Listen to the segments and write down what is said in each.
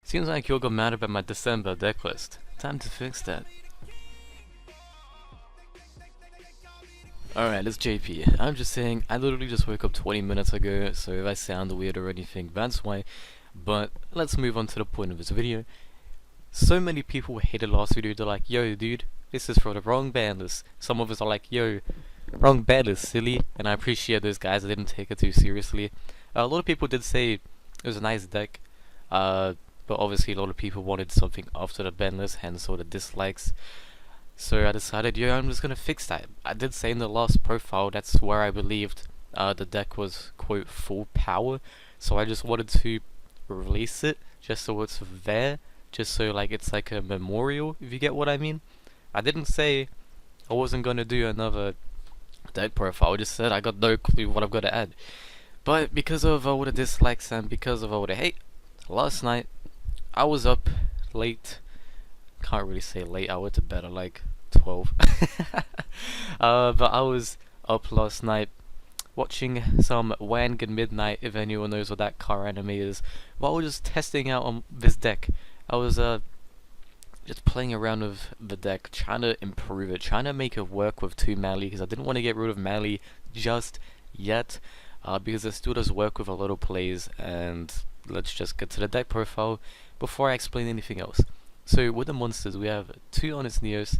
Seems like you got mad about my December deck list. Time to fix that. Alright, it's JP. I'm just saying, I literally just woke up 20 minutes ago, so if I sound weird or anything, that's why. But let's move on to the point of this video. So many people hated last video. They're like, yo dude, this is for the wrong ban list. Some of us are like, yo, wrong ban list, silly. And I appreciate those guys that didn't take it too seriously. A lot of people did say it was a nice deck, but obviously a lot of people wanted something after the ban list, hence all the dislikes. So I decided, yo, I'm just gonna fix that. I did say in the last profile, that's where I believed the deck was, quote, full power. So I just wanted to release it, just so it's there, just so like it's like a memorial, if you get what I mean. I didn't say I wasn't gonna do another deck profile, I just said I got no clue what I'm gonna add. But because of all the dislikes and because of all the hate, last night I was up late. Can't really say late, I went to bed at like 12. But I was up last night watching some Wang and Midnight, if anyone knows what that car anime is, while just testing out on this deck. I was just playing around with the deck, trying to improve it, trying to make it work with 2 Mally, because I didn't want to get rid of Mally just yet, because it still does work with a lot of plays. And let's just get to the deck profile before I explain anything else. So with the monsters, we have 2 Honest Neos,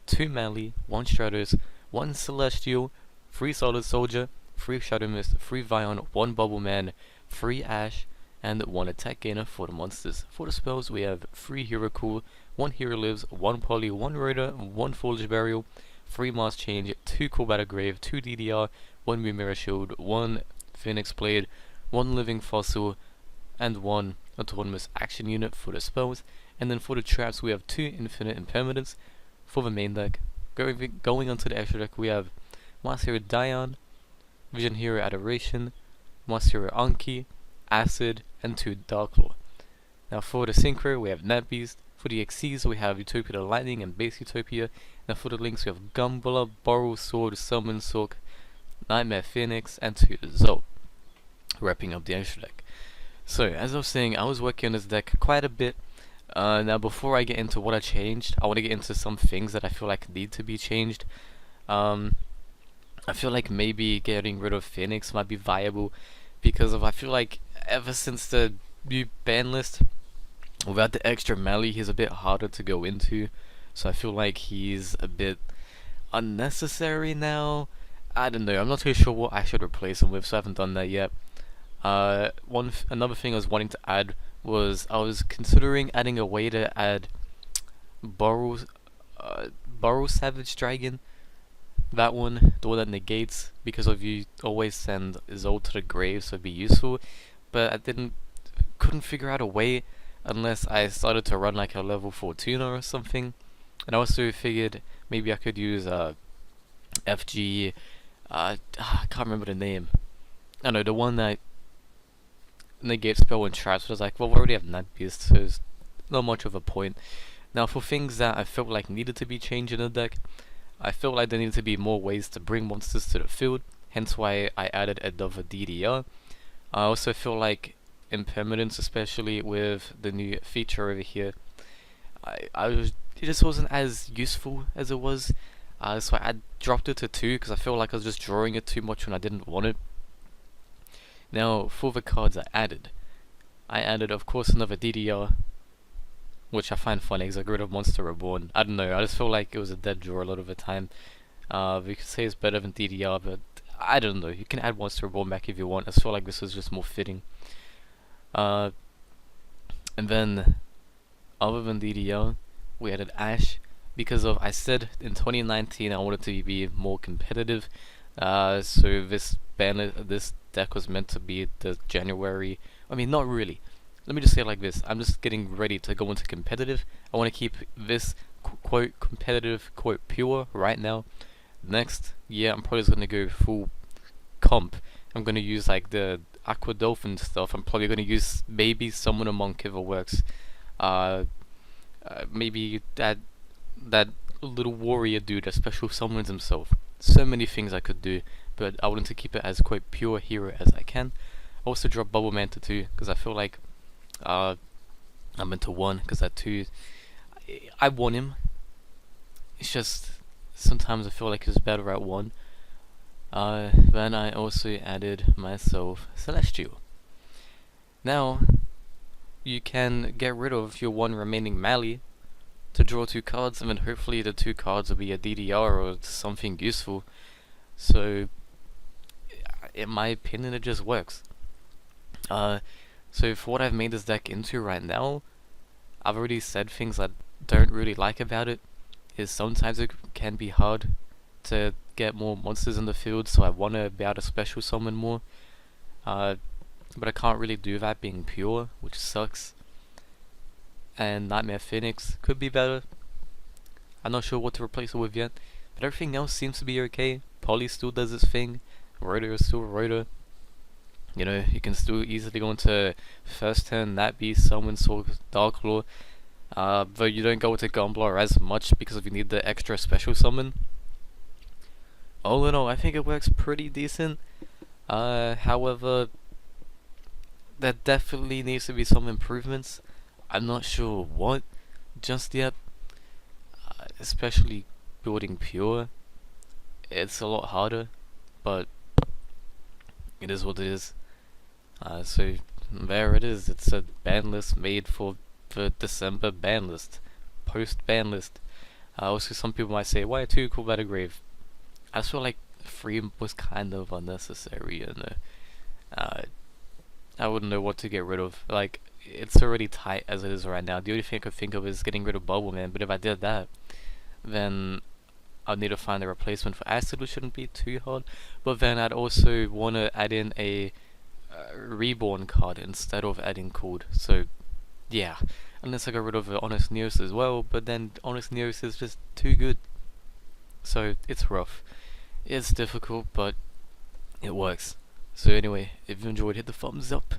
2 Mally, 1 Stratos, 1 Celestial, 3 Solid Soldier, 3 Shadow Mist, 3 Vion, 1 Bubble Man, 3 Ash, and 1 Attack Gainer for the monsters. For the spells, we have 3 Hero Cool, 1 Hero Lives, 1 Poly, 1 Raider, 1 Foolish Burial, 3 Mass Change, 2 Cool Battle Grave, 2 DDR, 1 Mirror Shield, 1 Phoenix Blade, 1 Living Fossil, and 1 Autonomous Action Unit for the spells. And then for the traps, we have 2 Infinite Impermanence for the main deck. Going on to the extra deck, we have Master Hero Dion, Vision Hero Adoration, Master Hero Anki, Acid, and 2 Darklaw. Now for the Synchro, we have Net Beast. For the Xyz, we have Utopia the Lightning and Base Utopia. Now for the links, we have Gumbler, Borrow Sword, Summon Sock, Nightmare Phoenix, and 2 Zolt. Wrapping up the extra deck. So as I was saying, I was working on this deck quite a bit. Now before I get into what I changed, I want to get into some things that I feel like need to be changed. I feel like maybe getting rid of Phoenix might be viable, because I feel like ever since the new ban list, without the extra Mally, he's a bit harder to go into. So I feel like he's a bit unnecessary now. I don't know, I'm not too sure what I should replace him with, so I haven't done that yet. Another thing I was wanting to add was I was considering adding a way to add Borrow Savage Dragon. That one, the one that negates, because of you always send Zolt to the grave, so it'd be useful. But I couldn't figure out a way unless I started to run like a level 4 tuner or something. And I also figured maybe I could use FG. I can't remember the name. I know the one that negates spell and traps. But I was like, well, we already have Night Beast, so it's not much of a point. Now for things that I felt like needed to be changed in the deck, I felt like there needed to be more ways to bring monsters to the field, hence why I added another DDR. I also feel like Impermanence, especially with the new feature over here, it just wasn't as useful as it was. So I dropped it to 2 because I feel like I was just drawing it too much when I didn't want it. Now for the cards I added of course another DDR, which I find funny because I got rid of Monster Reborn. I don't know, I just feel like it was a dead draw a lot of the time. We could say it's better than DDR, but I don't know, you can add Monster Reborn back if you want. I just feel like this was just more fitting. And then other than DDR, we added Ash because of, I said in 2019 I wanted to be more competitive. So this deck was meant to be the January. I mean, not really. Let me just say it like this. I'm just getting ready to go into competitive. I want to keep this quote competitive, quote pure right now. Next year, I'm probably just going to go full comp. I'm going to use like the Aqua Dolphin stuff. I'm probably going to use maybe Summon a Monk if it works. Maybe that little warrior dude that special summons himself. So many things I could do, but I wanted to keep it as quite pure hero as I can. Also drop Bubble Man to 2 because I feel like I'm into 1 because at 2, I want him. It's just sometimes I feel like he's better at 1. Then I also added myself Celestial. Now, you can get rid of your 1 remaining melee to draw 2 cards, and then hopefully the 2 cards will be a DDR or something useful. So, in my opinion, it just works. So for what I've made this deck into right now, I've already said things I don't really like about it. Is sometimes it can be hard to get more monsters in the field, so I want to be able to special summon more. But I can't really do that being pure, which sucks. And Nightmare Phoenix could be better. I'm not sure what to replace it with yet, but everything else seems to be okay. Poly still does its thing. Rotor is still Rotor. You know, you can still easily go into first turn, Nat Beast, Summon, Sword, Dark Claw. Though you don't go into Gumbler as much because you need the extra special summon. All in all, I think it works pretty decent. However, there definitely needs to be some improvements. I'm not sure what just yet. Especially building pure. It's a lot harder, but it is what it is. So there it is. It's a ban list made for the December ban list, post-ban list. Also, some people might say, "Why 2 cool better grave?" I just feel like 3 was kind of unnecessary, and I wouldn't know what to get rid of. Like, it's already tight as it is right now. The only thing I could think of is getting rid of Bubble Man, but if I did that, then I'd need to find a replacement for Acid, which shouldn't be too hard. But then I'd also want to add in a Reborn card instead of adding Cold. So, yeah. Unless I got rid of Honest Neos as well, but then Honest Neos is just too good. So, it's rough. It's difficult, but it works. So anyway, if you enjoyed, hit the thumbs up.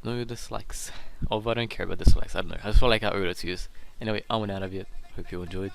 No dislikes. Although I don't care about dislikes, I don't know. I just feel like I owe it to you. Anyway, I went out of it. Hope you enjoyed.